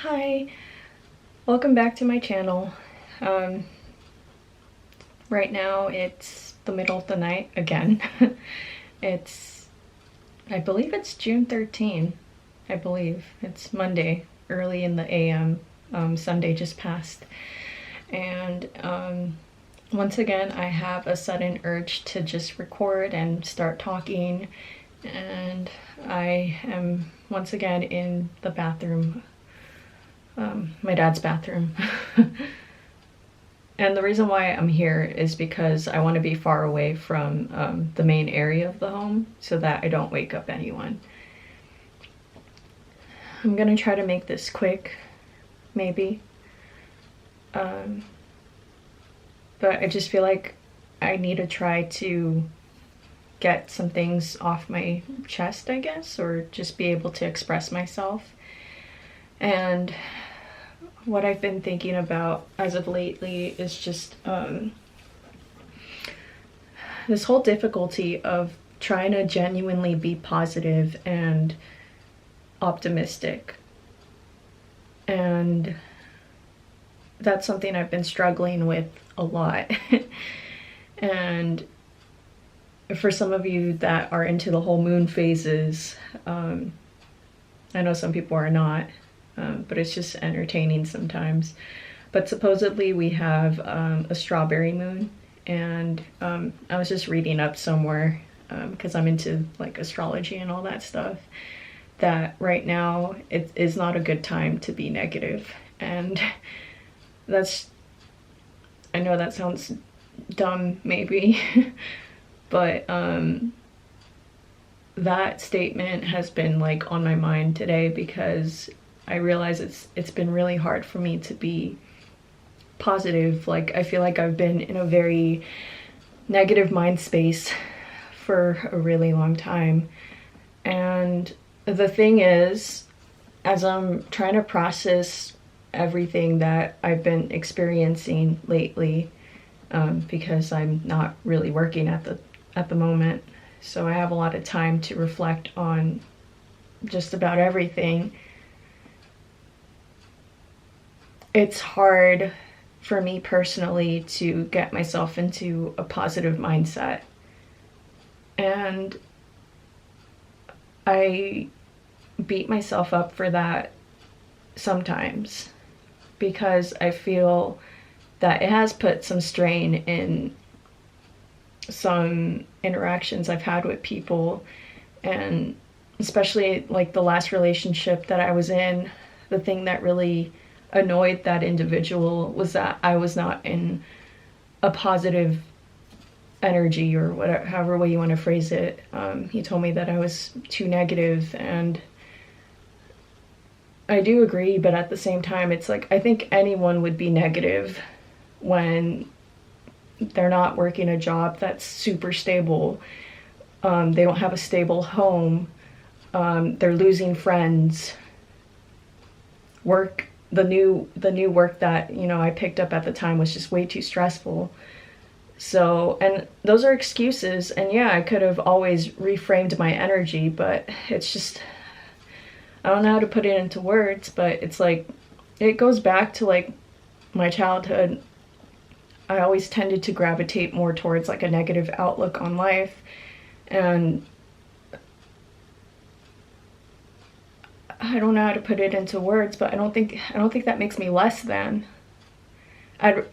Hi, welcome back to my channel. Right now it's the middle of the night again. I believe it's June 13. I believe it's Monday, early in the AM. Sunday just passed. And once again, I have a sudden urge to just record and start talking. And I am once again in the bathroom, my dad's bathroom. And the reason why I'm here is because I want to be far away from the main area of the home so that I don't wake up anyone. I'm gonna try to make this quick, maybe. But I just feel like I need to try to get some things off my chest, I guess, or just be able to express myself. And what I've been thinking about as of lately is just this whole difficulty of trying to genuinely be positive and optimistic. And that's something I've been struggling with a lot. And for some of you that are into the whole moon phases, I know some people are not. But it's just entertaining sometimes. But supposedly we have a strawberry moon, and I was just reading up somewhere, because I'm into like astrology and all that stuff, that right now it is not a good time to be negative. And I know that sounds dumb maybe, but that statement has been like on my mind today because I realize it's been really hard for me to be positive. Like, I feel like I've been in a very negative mind space for a really long time. And the thing is, as I'm trying to process everything that I've been experiencing lately, because I'm not really working at the moment, so I have a lot of time to reflect on just about everything. It's hard for me personally to get myself into a positive mindset. And I beat myself up for that sometimes because I feel that it has put some strain in some interactions I've had with people, and especially like the last relationship that I was in. The thing that really annoyed that individual was that I was not in a positive energy, or whatever, however way you want to phrase it. He told me that I was too negative, and I do agree, but at the same time, it's like, I think anyone would be negative when they're not working a job that's super stable. They don't have a stable home. They're losing friends. The new work that, I picked up at the time was just way too stressful. So, and those are excuses, and yeah, I could have always reframed my energy, but it's just, I don't know how to put it into words, but it's like, it goes back to like my childhood. I always tended to gravitate more towards like a negative outlook on life, and I don't know how to put it into words, but I don't think that makes me less than. I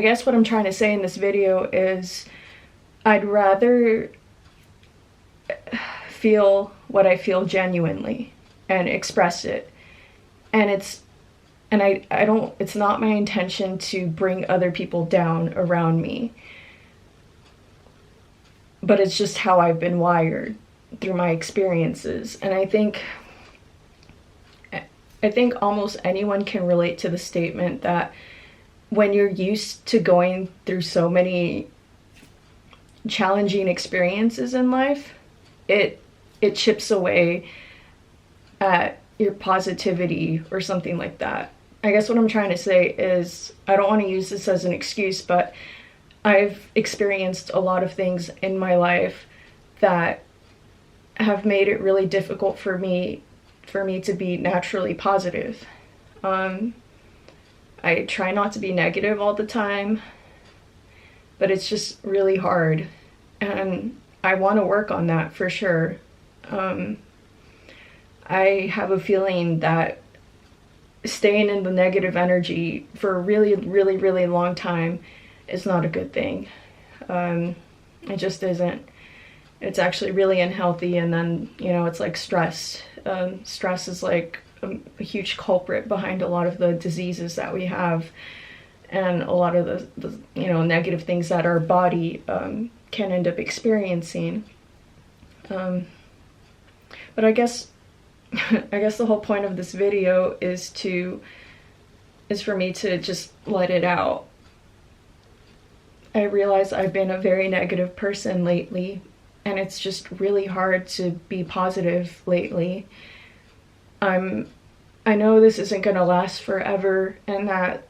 guess what I'm trying to say in this video is I'd rather feel what I feel genuinely and express it. And it's not my intention to bring other people down around me. But it's just how I've been wired through my experiences. And I think almost anyone can relate to the statement that when you're used to going through so many challenging experiences in life, it chips away at your positivity or something like that. I guess what I'm trying to say is, I don't want to use this as an excuse, but I've experienced a lot of things in my life that have made it really difficult for me to be naturally positive. I try not to be negative all the time, but it's just really hard. And I want to work on that for sure. I have a feeling that staying in the negative energy for a really, really, really long time is not a good thing. It just isn't. It's actually really unhealthy, and then, it's like stress. Stress is like a huge culprit behind a lot of the diseases that we have, and a lot of the negative things that our body can end up experiencing. But I guess the whole point of this video is for me to just let it out. I realize I've been a very negative person lately, and it's just really hard to be positive lately. I know this isn't going to last forever, and that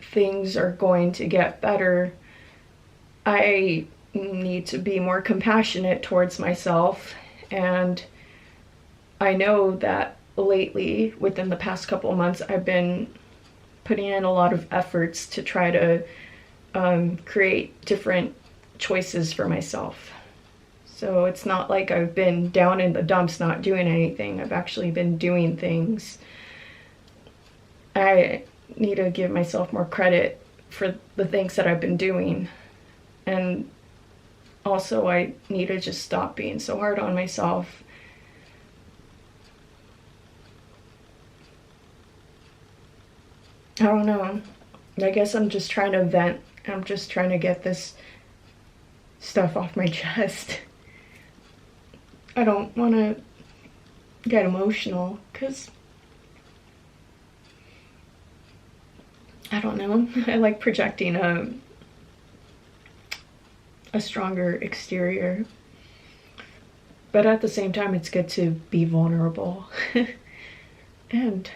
things are going to get better. I need to be more compassionate towards myself, and I know that lately, within the past couple of months, I've been putting in a lot of efforts to try to create different choices for myself. So it's not like I've been down in the dumps not doing anything. I've actually been doing things. I need to give myself more credit for the things that I've been doing. And also I need to just stop being so hard on myself. I don't know. I guess I'm just trying to vent. I'm just trying to get this stuff off my chest. I don't want to get emotional because I don't know. I like projecting a stronger exterior, but at the same time it's good to be vulnerable. And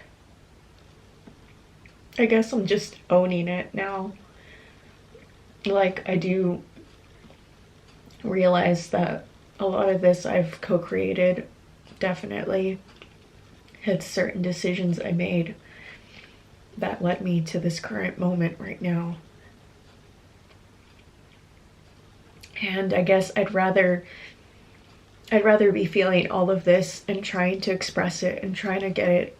I guess I'm just owning it now. Like, I do realize that a lot of this I've co-created, definitely. It's certain decisions I made that led me to this current moment right now. And I guess I'd rather be feeling all of this and trying to express it and trying to get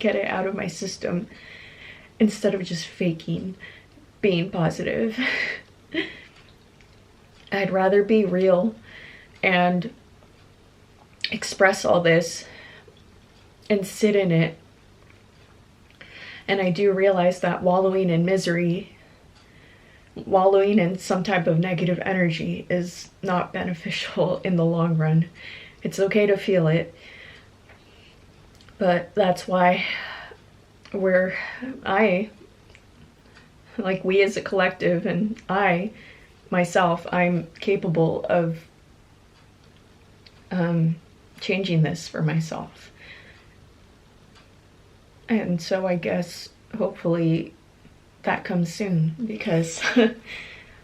it out of my system instead of just faking being positive. I'd rather be real and express all this and sit in it. And I do realize that wallowing in misery, wallowing in some type of negative energy is not beneficial in the long run. It's okay to feel it, but that's why we as a collective, and I'm capable of changing this for myself. And so I guess hopefully that comes soon, because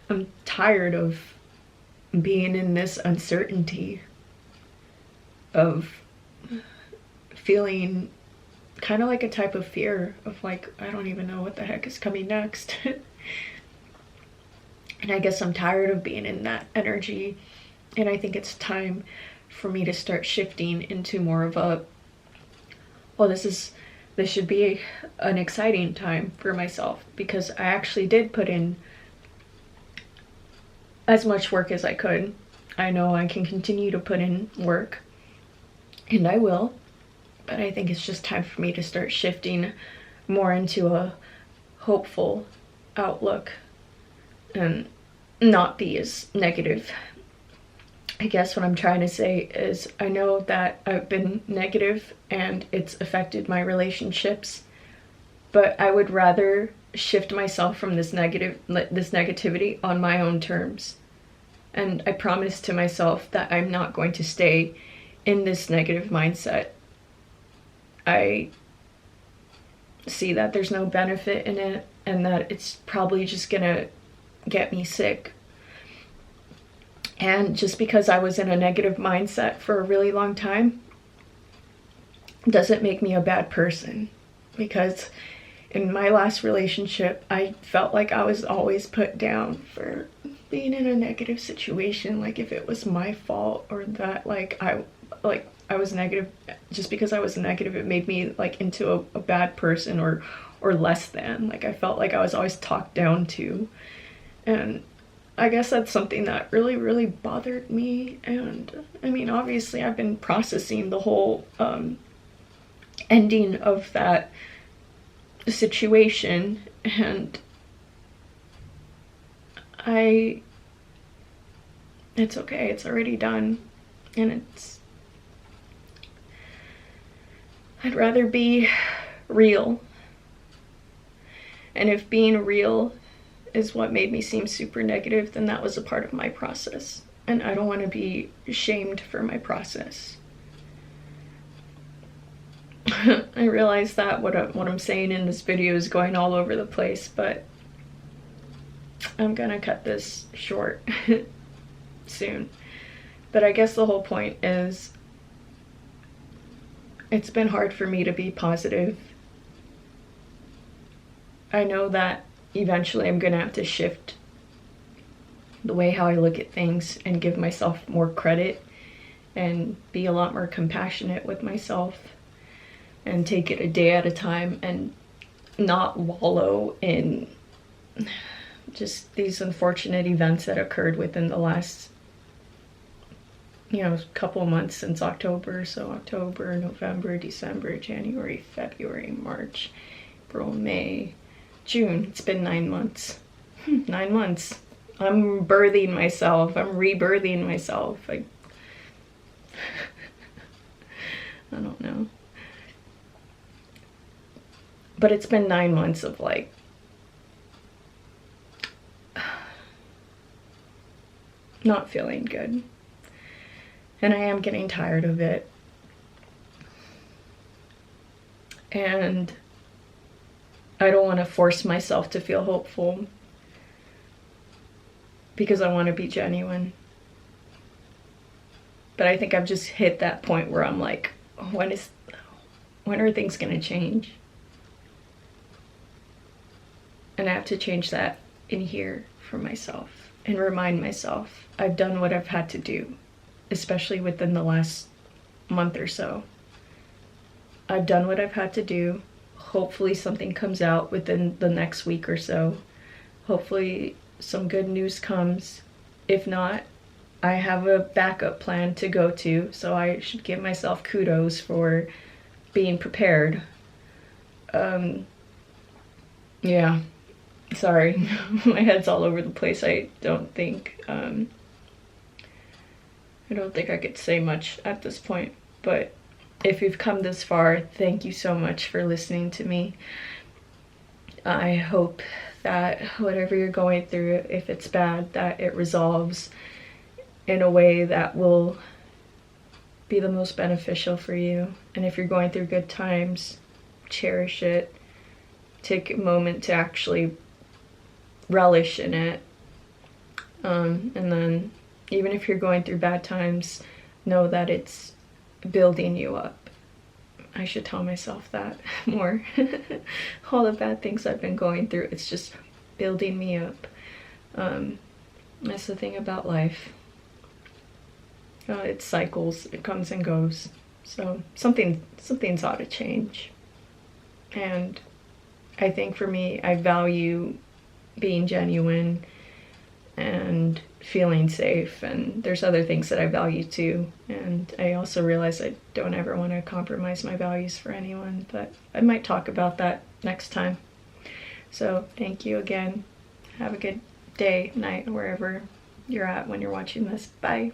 I'm tired of being in this uncertainty of feeling kind of like a type of fear of like, I don't even know what the heck is coming next. And I guess I'm tired of being in that energy, and I think it's time for me to start shifting into more of a, well, this should be an exciting time for myself, because I actually did put in as much work as I could. I know I can continue to put in work, and I will, but I think it's just time for me to start shifting more into a hopeful outlook and not be as negative. I guess what I'm trying to say is, I know that I've been negative and it's affected my relationships, but I would rather shift myself from this negativity on my own terms. And I promise to myself that I'm not going to stay in this negative mindset. I see that there's no benefit in it, and that it's probably just gonna get me sick. And just because I was in a negative mindset for a really long time, doesn't make me a bad person, because in my last relationship, I felt like I was always put down for being in a negative situation, like if it was my fault, or that I was negative. Just because I was negative, it made me like into a bad person, or less than. Like I felt like I was always talked down to. And I guess that's something that really, really bothered me. And I mean, obviously I've been processing the whole ending of that situation, and it's okay, it's already done. And I'd rather be real. And if being real is what made me seem super negative, then that was a part of my process. And I don't want to be shamed for my process. I realize that what I'm saying in this video is going all over the place, but I'm gonna cut this short soon. But I guess the whole point is, it's been hard for me to be positive. I know that eventually I'm gonna have to shift the way how I look at things and give myself more credit and be a lot more compassionate with myself and take it a day at a time and not wallow in just these unfortunate events that occurred within the last, couple months since October. So October, November, December, January, February, March, April, May, June. It's been 9 months. 9 months. I'm birthing myself. I'm rebirthing myself. I don't know. But it's been 9 months of like not feeling good. And I am getting tired of it. And I don't want to force myself to feel hopeful, because I want to be genuine. But I think I've just hit that point where I'm like, when are things going to change? And I have to change that in here for myself and remind myself I've done what I've had to do, especially within the last month or so. I've done what I've had to do. Hopefully something comes out within the next week or so. Hopefully some good news comes. If not, I have a backup plan to go to, so I should give myself kudos for being prepared. Yeah. Sorry, my head's all over the place. I don't think I could say much at this point, but if you've come this far, thank you so much for listening to me. I hope that whatever you're going through, if it's bad, that it resolves in a way that will be the most beneficial for you. And if you're going through good times, cherish it. Take a moment to actually relish in it. And then even if you're going through bad times, know that it's building you up. I should tell myself that more. All the bad things I've been going through, it's just building me up. That's the thing about life. It cycles, it comes and goes. So something's ought to change. And I think for me, I value being genuine and feeling safe, and there's other things that I value too. And I also realize I don't ever want to compromise my values for anyone, but I might talk about that next time. So thank you again. Have a good day, night, wherever you're at when you're watching this. Bye.